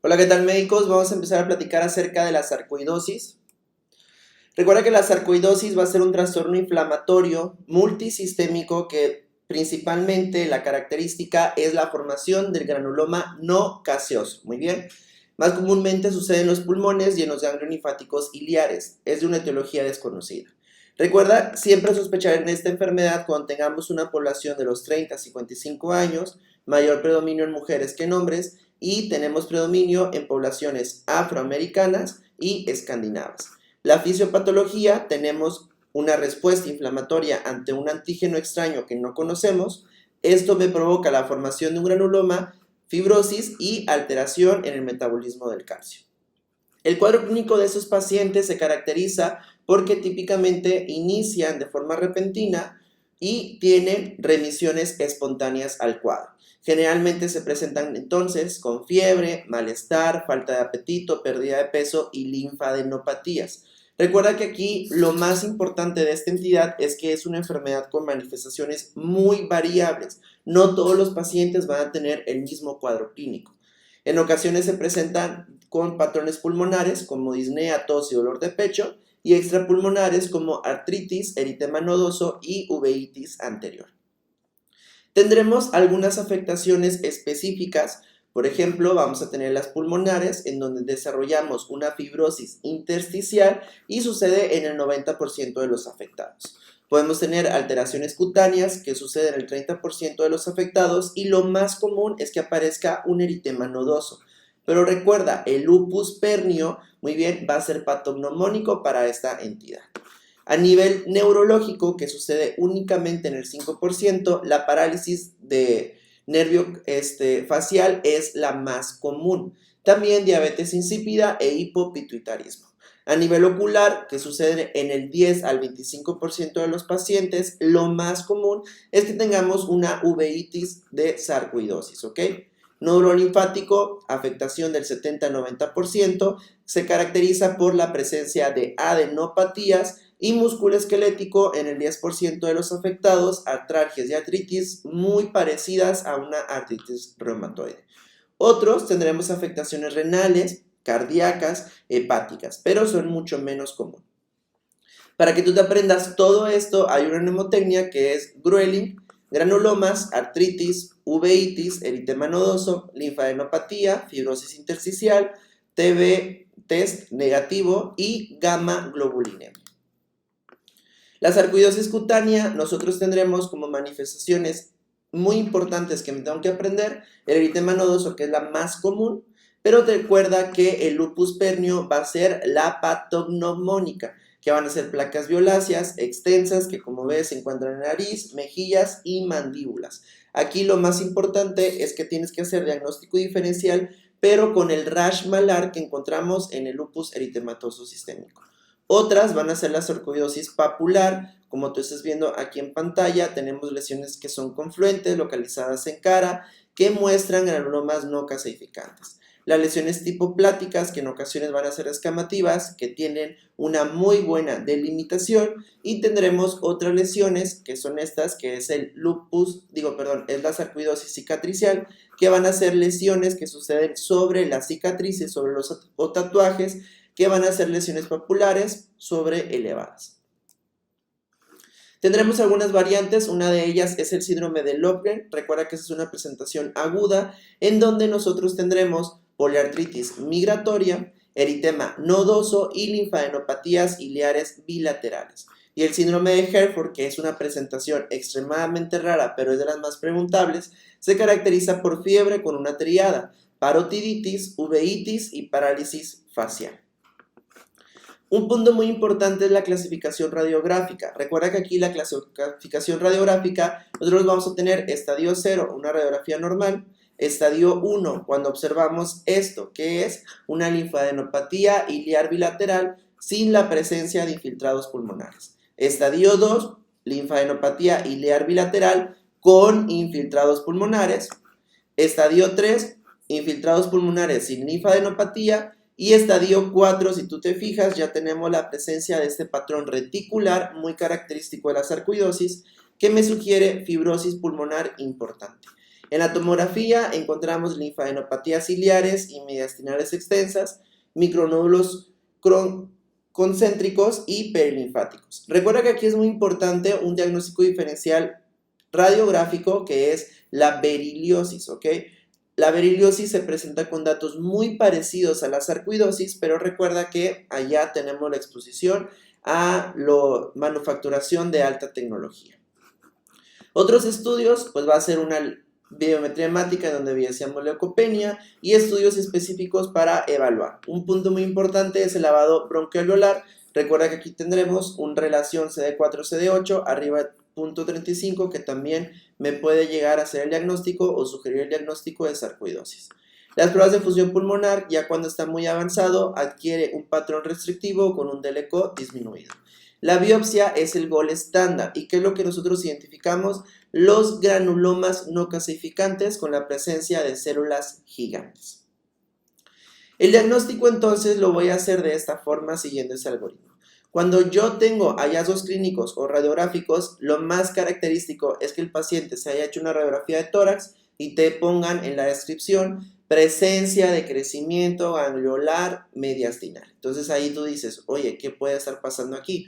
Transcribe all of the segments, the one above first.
Hola, ¿qué tal médicos? Vamos a empezar a platicar acerca de la sarcoidosis. Recuerda que la sarcoidosis va a ser un trastorno inflamatorio multisistémico que principalmente la característica es la formación del granuloma no caseoso. Muy bien. Más comúnmente sucede en los pulmones y en los ganglios linfáticos iliares. Es de una etiología desconocida. Recuerda siempre sospechar en esta enfermedad cuando tengamos una población de los 30 a 55 años, mayor predominio en mujeres que en hombres y tenemos predominio en poblaciones afroamericanas y escandinavas. La fisiopatología, tenemos una respuesta inflamatoria ante un antígeno extraño que no conocemos. Esto me provoca la formación de un granuloma, fibrosis y alteración en el metabolismo del calcio. El cuadro clínico de esos pacientes se caracteriza porque típicamente inician de forma repentina y tienen remisiones espontáneas al cuadro. Generalmente se presentan entonces con fiebre, malestar, falta de apetito, pérdida de peso y linfadenopatías. Recuerda que aquí lo más importante de esta entidad es que es una enfermedad con manifestaciones muy variables. No todos los pacientes van a tener el mismo cuadro clínico. En ocasiones se presentan con patrones pulmonares como disnea, tos y dolor de pecho y extrapulmonares como artritis, eritema nodoso y uveitis anterior. Tendremos algunas afectaciones específicas. Por ejemplo, vamos a tener las pulmonares en donde desarrollamos una fibrosis intersticial y sucede en el 90% de los afectados. Podemos tener alteraciones cutáneas que suceden en el 30% de los afectados y lo más común es que aparezca un eritema nodoso. Pero recuerda, el lupus pernio, muy bien, va a ser patognomónico para esta entidad. A nivel neurológico, que sucede únicamente en el 5%, la parálisis de nervio facial es la más común. También diabetes insípida e hipopituitarismo. A nivel ocular, que sucede en el 10 al 25% de los pacientes, lo más común es que tengamos una uveitis de sarcoidosis, ¿ok? Neurolinfático, afectación del 70-90%, se caracteriza por la presencia de adenopatías y músculo esquelético en el 10% de los afectados, artralgias y artritis muy parecidas a una artritis reumatoide. Otros tendremos afectaciones renales, cardíacas, hepáticas, pero son mucho menos comunes. Para que tú te aprendas todo esto, hay una mnemotecnia que es Grueling, granulomas, artritis, uveitis, eritema nodoso, linfadenopatía, fibrosis intersticial, TB test negativo y gamma globulinemia. La sarcoidosis cutánea, nosotros tendremos como manifestaciones muy importantes que me tengo que aprender, el eritema nodoso, que es la más común, pero recuerda que el lupus pernio va a ser la patognomónica, que van a ser placas violáceas extensas que, como ves, se encuentran en nariz, mejillas y mandíbulas. Aquí lo más importante es que tienes que hacer diagnóstico diferencial, pero con el rash malar que encontramos en el lupus eritematoso sistémico. Otras van a ser la sarcoidosis papular, como tú estás viendo aquí en pantalla, tenemos lesiones que son confluentes, localizadas en cara, que muestran granulomas no caseificantes. Las lesiones tipo pláticas, que en ocasiones van a ser escamativas, que tienen una muy buena delimitación, y tendremos otras lesiones, que son estas, que es el es la sarcoidosis cicatricial, que van a ser lesiones que suceden sobre las cicatrices, sobre los tatuajes, que van a ser lesiones papulares sobre elevadas. Tendremos algunas variantes, una de ellas es el síndrome de Löfgren. Recuerda que esa es una presentación aguda en donde nosotros tendremos poliartritis migratoria, eritema nodoso y linfadenopatías iliares bilaterales. Y el síndrome de Herford, que es una presentación extremadamente rara, pero es de las más preguntables, se caracteriza por fiebre con una triada, parotiditis, uveitis y parálisis facial. Un punto muy importante es la clasificación radiográfica. Recuerda que aquí la clasificación radiográfica, nosotros vamos a tener estadio 0, una radiografía normal, estadio 1, cuando observamos esto, que es una linfadenopatía iliar bilateral sin la presencia de infiltrados pulmonares. Estadio 2, linfadenopatía iliar bilateral con infiltrados pulmonares. Estadio 3, infiltrados pulmonares sin linfadenopatía. Y estadio 4, si tú te fijas, ya tenemos la presencia de este patrón reticular muy característico de la sarcoidosis que me sugiere fibrosis pulmonar importante. En la tomografía encontramos linfadenopatías ciliares y mediastinales extensas, micronódulos concéntricos y perilinfáticos. Recuerda que aquí es muy importante un diagnóstico diferencial radiográfico que es la beriliosis, ¿ok? La beriliosis se presenta con datos muy parecidos a la sarcoidosis, pero recuerda que allá tenemos la exposición a la manufacturación de alta tecnología. Otros estudios, pues va a ser una biometría hemática donde evidenciamos leucopenia y estudios específicos para evaluar. Un punto muy importante es el lavado broncoalveolar. Recuerda que aquí tendremos una relación CD4-CD8 arriba de 0.35 que también me puede llegar a hacer el diagnóstico o sugerir el diagnóstico de sarcoidosis. Las pruebas de función pulmonar, ya cuando está muy avanzado, adquiere un patrón restrictivo con un DLCO disminuido. La biopsia es el gol estándar. ¿Y qué es lo que nosotros identificamos? Los granulomas no calcificantes con la presencia de células gigantes. El diagnóstico entonces lo voy a hacer de esta forma siguiendo ese algoritmo. Cuando yo tengo hallazgos clínicos o radiográficos, lo más característico es que el paciente se haya hecho una radiografía de tórax y te pongan en la descripción presencia de crecimiento gangliolar mediastinal. Entonces ahí tú dices, oye, ¿qué puede estar pasando aquí?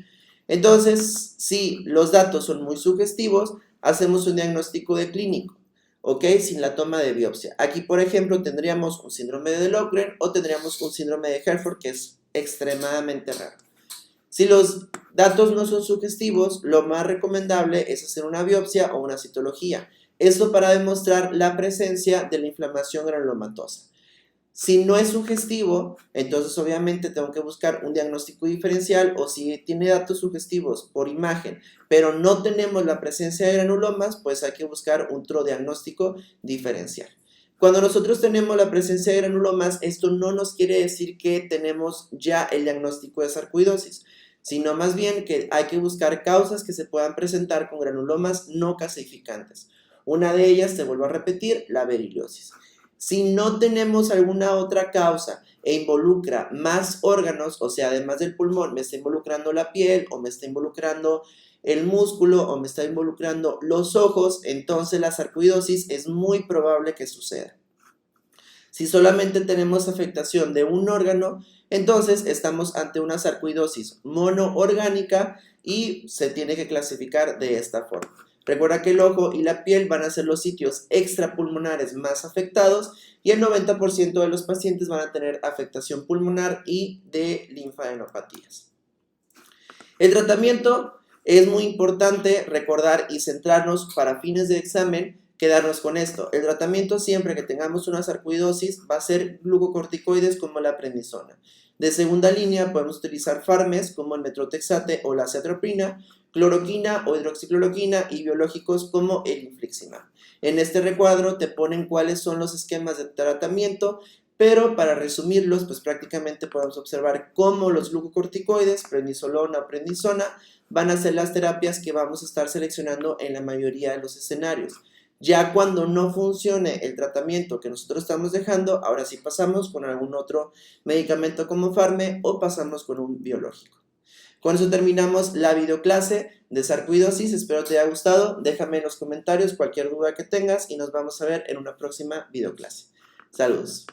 Entonces, si los datos son muy sugestivos, hacemos un diagnóstico de clínico, ¿ok? Sin la toma de biopsia. Aquí, por ejemplo, tendríamos un síndrome de Lohgren o tendríamos un síndrome de Herford, que es extremadamente raro. Si los datos no son sugestivos, lo más recomendable es hacer una biopsia o una citología. Esto para demostrar la presencia de la inflamación granulomatosa. Si no es sugestivo, entonces obviamente tengo que buscar un diagnóstico diferencial o si tiene datos sugestivos por imagen, pero no tenemos la presencia de granulomas, pues hay que buscar otro diagnóstico diferencial. Cuando nosotros tenemos la presencia de granulomas, esto no nos quiere decir que tenemos ya el diagnóstico de sarcoidosis, sino más bien que hay que buscar causas que se puedan presentar con granulomas no calcificantes. Una de ellas, te vuelvo a repetir, la beriliosis. Si no tenemos alguna otra causa e involucra más órganos, o sea, además del pulmón, me está involucrando la piel o me está involucrando el músculo o me está involucrando los ojos, entonces la sarcoidosis es muy probable que suceda. Si solamente tenemos afectación de un órgano, entonces estamos ante una sarcoidosis monoorgánica y se tiene que clasificar de esta forma. Recuerda que el ojo y la piel van a ser los sitios extrapulmonares más afectados y el 90% de los pacientes van a tener afectación pulmonar y de linfadenopatías. El tratamiento es muy importante recordar y centrarnos para fines de examen, quedarnos con esto. El tratamiento siempre que tengamos una sarcoidosis va a ser glucocorticoides como la prednisona. De segunda línea podemos utilizar fármacos como el metrotexate o la azathioprina, cloroquina o hidroxicloroquina y biológicos como el infliximab. En este recuadro te ponen cuáles son los esquemas de tratamiento, pero para resumirlos, pues prácticamente podemos observar cómo los glucocorticoides, prednisolona o prednisona, van a ser las terapias que vamos a estar seleccionando en la mayoría de los escenarios. Ya cuando no funcione el tratamiento que nosotros estamos dejando, ahora sí pasamos con algún otro medicamento como fármaco o pasamos con un biológico. Con eso terminamos la videoclase de sarcoidosis. Espero te haya gustado. Déjame en los comentarios cualquier duda que tengas y nos vamos a ver en una próxima videoclase. Saludos.